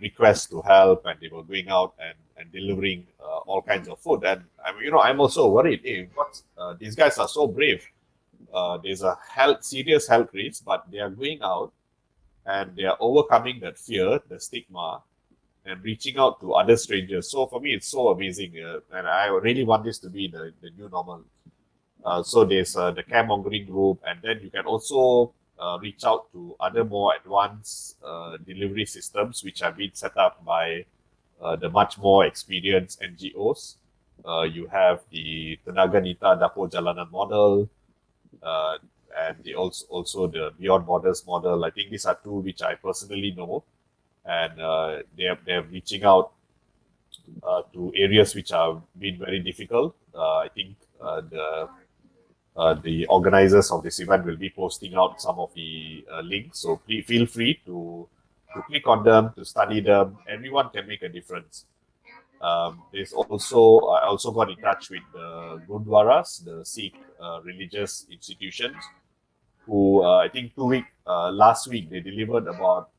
requests to help, and they were going out and delivering all kinds of food. And I'm also worried. Hey, what these guys are so brave. There's a serious health risk, but they are going out and they are overcoming that fear, the stigma, and reaching out to other strangers. So for me, it's so amazing, and I really want this to be the new normal. So there's the caremongering group, and then you can also reach out to other more advanced delivery systems, which have been set up by the much more experienced NGOs. You have the Tenaga Nita Dapur Jalanan model, uh, and also the Beyond Borders model. I think these are two which I personally know, and they're reaching out to areas which have been very difficult. I think the organizers of this event will be posting out some of the links. So please feel free to click on them, to study them. Everyone can make a difference. There's also I also got in touch with the Gurdwaras, the Sikh religious institutions, who I think last week they delivered about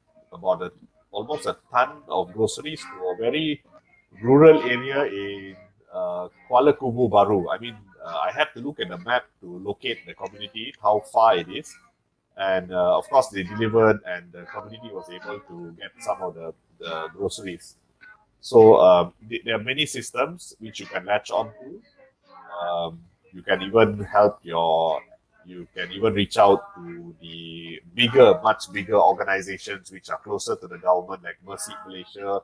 almost a ton of groceries to a very rural area in Kuala Kubu Baru. I mean, I had to look at the map to locate the community, how far it is, and of course they delivered, and the community was able to get some of the groceries. So there are many systems which you can latch on to. Um, you can even you can even reach out to the much bigger organizations which are closer to the government, like Mercy Malaysia,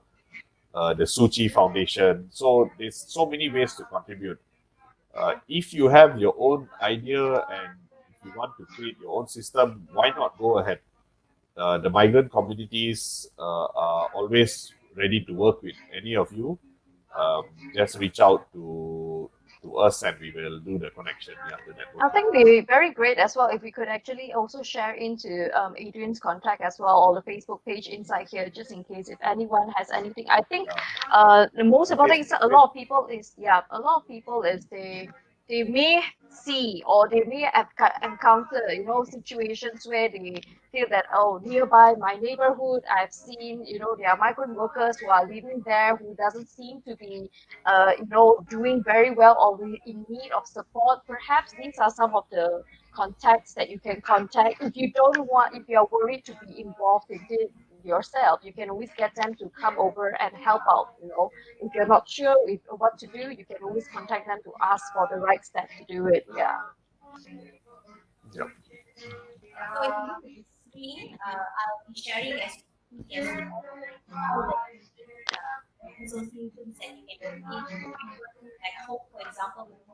the Suchi Foundation. So there's so many ways to contribute. If you have your own idea and if you want to create your own system, why not go ahead? The migrant communities are always ready to work with any of you. Just reach out to us and we will do the connection, yeah, the I networking. think it'd be very great as well if we could actually also share into Adrian's contact as well, or the Facebook page inside here, just in case if anyone has anything. I think Yeah. the most The important thing is Facebook a page. lot of people is, yeah, a lot of people is they may see or they may have encounter, situations where they feel that, oh, nearby my neighborhood I've seen, there are migrant workers who are living there who doesn't seem to be doing very well or in need of support. Perhaps these are some of the contacts that you can contact. If you don't want, if you're worried to be involved in it yourself, you can always get them to come over and help out. If you're not sure what to do, you can always contact them to ask for the right step to do it. Yeah. Yeah. So if you look at the screen, I'll be sharing as we speak as well all the associations that you can locate, like Hope, for example, the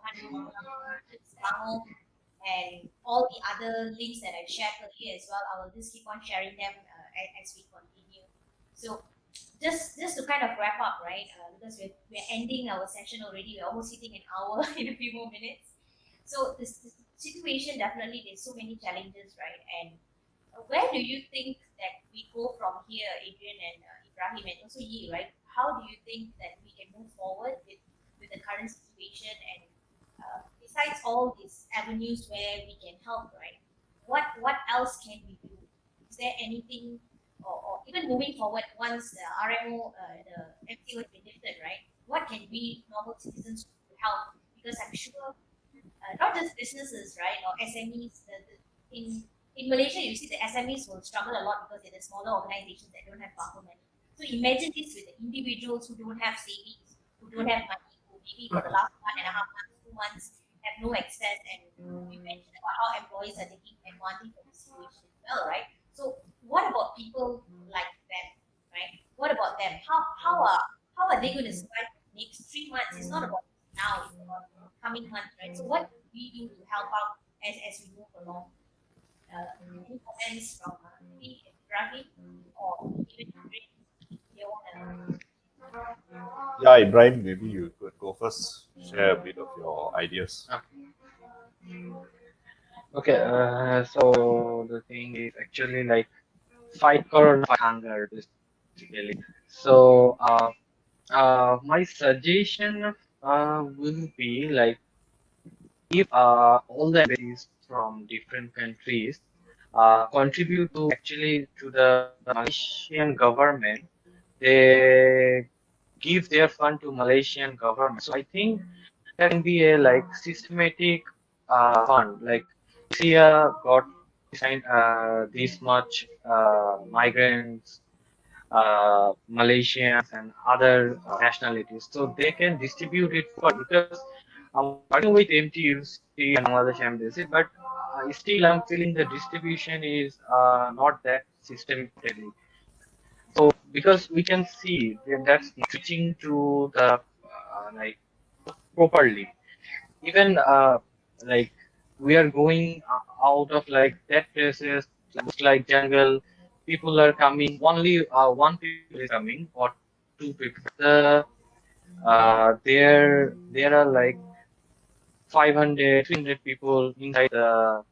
Islamo, and all the other links that I've shared earlier as well. I will just keep on sharing them as we continue. So just to kind of wrap up, right? Because we're ending our session already. We're almost hitting an hour in a few more minutes. So this situation definitely there's so many challenges, right? And where do you think that we go from here, Adrian and Ibrahim, and also Yi, right? How do you think that we can move forward with the current situation and besides all these avenues where we can help, right? What else can we do? Is there anything, or even moving forward once the RMO, the MCO has been lifted, right? What can we normal citizens do to help? Because I'm sure not just businesses, right, or SMEs. In Malaysia, you see the SMEs will struggle a lot because they're the smaller organizations that don't have buffer money. So imagine this with the individuals who don't have savings, who don't have money, who maybe for the last 1.5 months, 2 months have no access, and you mentioned about how employees are taking advantage of the situation as well, right? So what about people like them, right? What about them? How are they going to survive the next 3 months? It's not about now, it's about coming months, right? So what do we do to help out as we move along? Any comments from maybe Ibrahim or even Adrian? You want Yeah, Ibrahim, maybe you could go first, share a bit of your ideas. Okay, so the thing is actually like fight corona, fight hunger, basically. So, my suggestion will be like if all the embassies from different countries contribute to actually to the Malaysian government, they give their fund to Malaysian government. So I think there can be a like systematic fund. Like Malaysia got signed this much migrants, Malaysians and other nationalities, so they can distribute it for because I'm working with MTUC and Bangladesh embassy, but still I'm feeling the distribution is not that systematic. So because we can see that that's not reaching to the like properly. Even like we are going out of like that places looks like jungle. People are coming. Only one people is coming or two people. There are like 500, 300 people inside the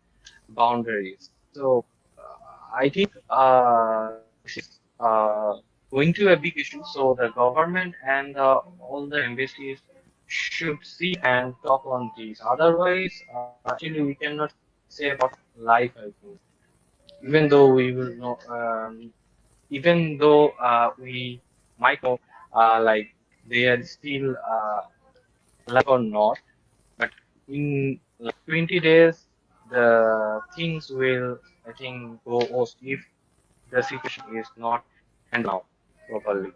boundaries. So I think this is going to a big issue. So the government and all the embassies should see and talk on this. Otherwise, actually, we cannot say about life. I think, even though we will know, even though we might know, like they are still alive or not, but in like 20 days, the things will, I think, go worse if the situation is not handled now properly.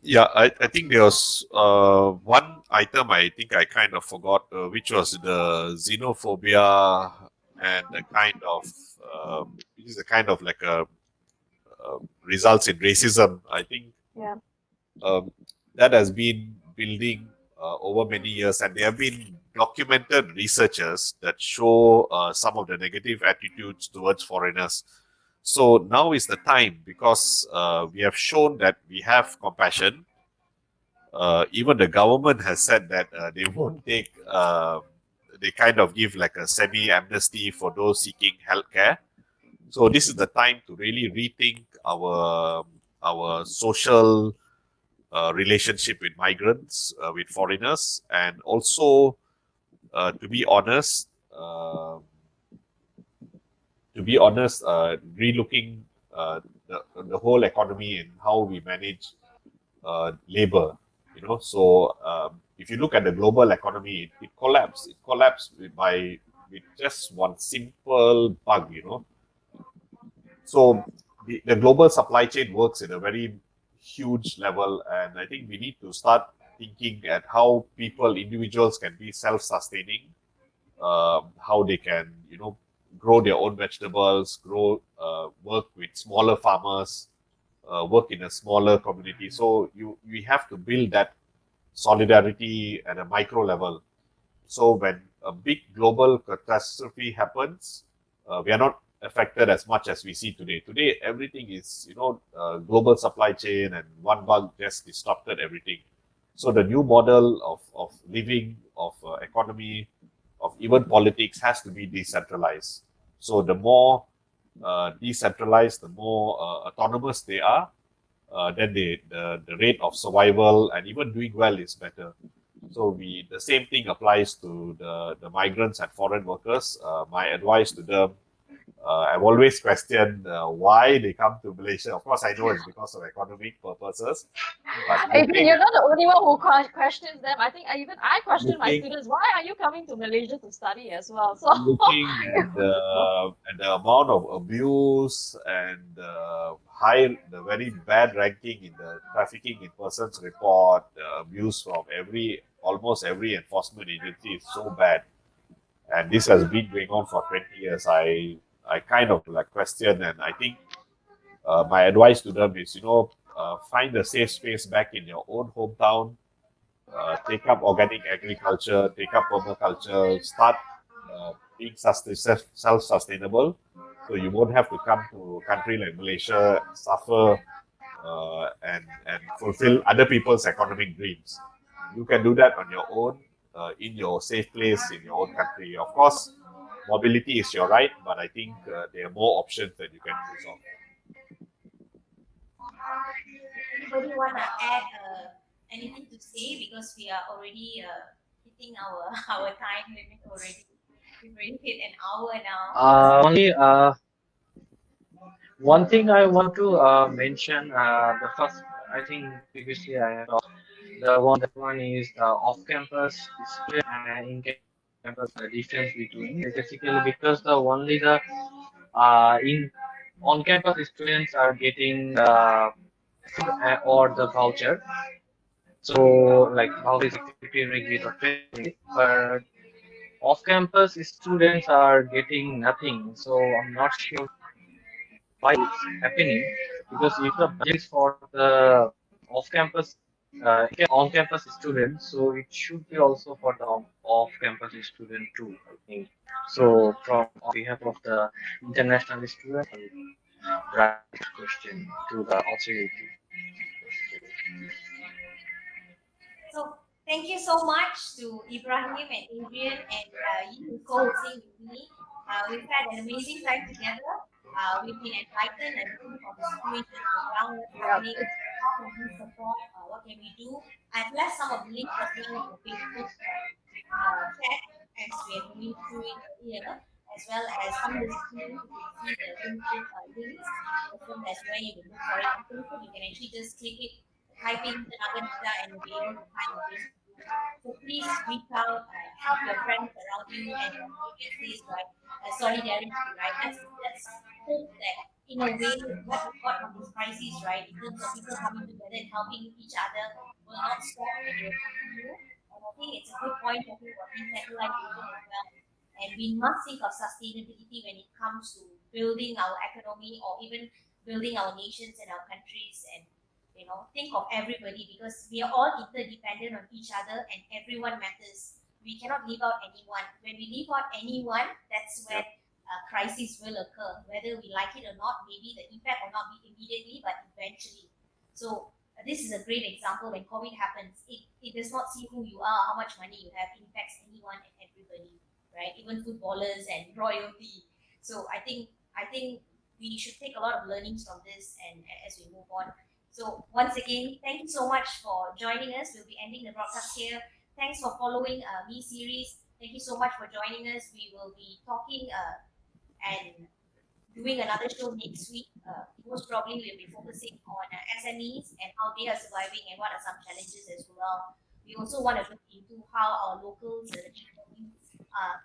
Yeah, I think there was one item I think I kind of forgot, which was the xenophobia and the kind of, which is a kind of like a results in racism. I think Yeah. um, that has been building over many years, and there have been documented researchers that show some of the negative attitudes towards foreigners. So now is the time because we have shown that we have compassion. Even the government has said that they won't take, they kind of give like a semi amnesty for those seeking healthcare. So this is the time to really rethink our social relationship with migrants, with foreigners, and also to be honest, relooking the whole economy and how we manage labor. So if you look at the global economy, it collapsed. It collapsed with just one simple bug. So the global supply chain works in a very huge level, and I think we need to start thinking at how people, individuals, can be self-sustaining, how they can, grow their own vegetables, work with smaller farmers, work in a smaller community. So we have to build that solidarity at a micro level. So when a big global catastrophe happens, we are not affected as much as we see today. Today, everything is, global supply chain, and one bug just disrupted everything. So the new model of living, of economy, of even politics has to be decentralized. So the more decentralized, the more autonomous they are, then the rate of survival and even doing well is better. So the same thing applies to the migrants and foreign workers. My advice to them, I've always questioned why they come to Malaysia. Of course, I know it's because of economic purposes, but Adrian, you're not the only one who questions them. I think I question my looking students, why are you coming to Malaysia to study as well? So looking at the amount of abuse and the very bad ranking in the trafficking in persons report, the abuse from almost every enforcement agency is so bad, and this has been going on for 20 years. I kind of like question, and I think my advice to them is, find a safe space back in your own hometown. Take up organic agriculture, take up permaculture, start being self-sustainable, so you won't have to come to a country like Malaysia, suffer, and fulfill other people's economic dreams. You can do that on your own, in your safe place, in your own country. Of course, mobility is your right, but I think there are more options that you can choose of. Anybody wanna add anything to say, because we are already hitting our our time limit already. We've already hit an hour now. Only one thing I want to mention. The first, I think previously I have talked. The one is off-campus student and in-campus. The difference between is basically because the only the in on-campus students are getting food or the voucher. So like voucher is 50 ringgit or 20, but off-campus students are getting nothing. So I'm not sure why it's happening, because if the budget is for the off-campus on-campus students, so it should be also for the off-campus student too, I think. So from on behalf of the international students, I would write this question to the authority. So thank you so much to Ibrahim and Adrian and you co-hosting with me. We've had an amazing time together. We've been enlightened and learned from the situation on the ground, what's yeah, happening, how can we support, what can we do. I've left some of the links as well in the Facebook chat as we are going through it here, as well as on the screen you can see the Facebook links, as well as where you can look for it. On Facebook, you can actually just click it, type in Tenaga Nada, and you'll be able to find the Facebook group. So please reach out, help your friends around you, and as this, right, solidarity, right? Let's hope that in a way what we got from this crisis, right, in terms of people coming together and helping each other, will not stop and it will continue. And I think it's a good point talking about decentralization as well. And we must think of sustainability when it comes to building our economy or even building our nations and our countries, and think of everybody, because we are all interdependent on each other and everyone matters. We cannot leave out anyone. When we leave out anyone, that's when crisis will occur, whether we like it or not. Maybe the impact will not be immediately, but eventually. So this is a great example. When COVID happens, it does not see who you are, how much money you have. It impacts anyone and everybody, right? Even footballers and royalty. So I think we should take a lot of learnings from this, and as we move on. So once again, thank you so much for joining us. We'll be ending the broadcast here. Thanks for following me series. Thank you so much for joining us. We will be talking and doing another show next week. Most probably we'll be focusing on SMEs and how they are surviving and what are some challenges as well. We also want to look into how our locals, the people, are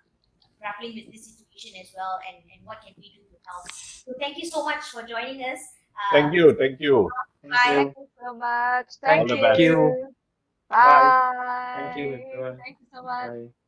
grappling with this situation as well, and what can we do to help. So thank you so much for joining us. Thank you, thank you. Thank Bye. thank you. you so much. All Thank the Thank best. you. you. Bye. Thank you, Bye. everyone. Thank you so much. Bye.